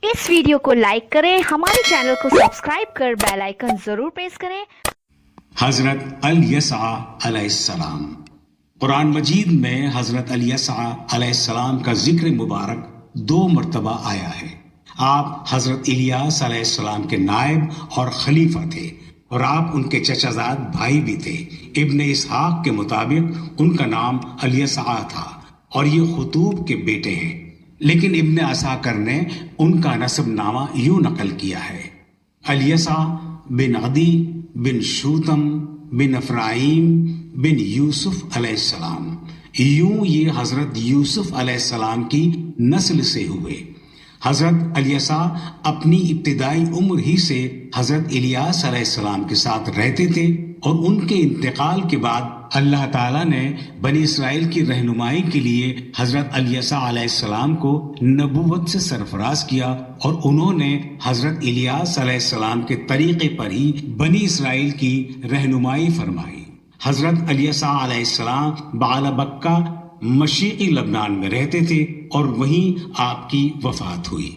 اس video کو like کریں، ہمارے چینل کو سبسکرائب کر بیل آئیکن ضرور پریس کریں۔ حضرت الیسع علیہ السلام، قرآن مجید میں حضرت الیسع علیہ السلام کا ذکر مبارک 2 مرتبہ آیا ہے۔ آپ حضرت الیاس علیہ السلام کے نائب اور خلیفہ تھے، اور آپ ان کے چچا زاد بھائی بھی تھے۔ ابن اسحاق کے مطابق ان کا نام الیسع تھا، اور یہ خطوب کے بیٹے ہیں، لیکن ابن عساکر نے ان کا نسب نامہ یوں نقل کیا ہے: الیسع بن عدی بن شوتم بن افرائیم بن یوسف علیہ السلام۔ یوں یہ حضرت یوسف علیہ السلام کی نسل سے ہوئے۔ حضرت الیسع اپنی ابتدائی عمر ہی سے حضرت الیاس علیہ السلام کے ساتھ رہتے تھے، اور ان کے انتقال کے بعد اللہ تعالیٰ نے بنی اسرائیل کی رہنمائی کے لیے حضرت الیسع علیہ السلام کو نبوت سے سرفراز کیا، اور انہوں نے حضرت الیاس علیہ السلام کے طریقے پر ہی بنی اسرائیل کی رہنمائی فرمائی۔ حضرت الیسع علیہ السلام بعلی بکہ مشرقی لبنان میں رہتے تھے، اور وہیں آپ کی وفات ہوئی۔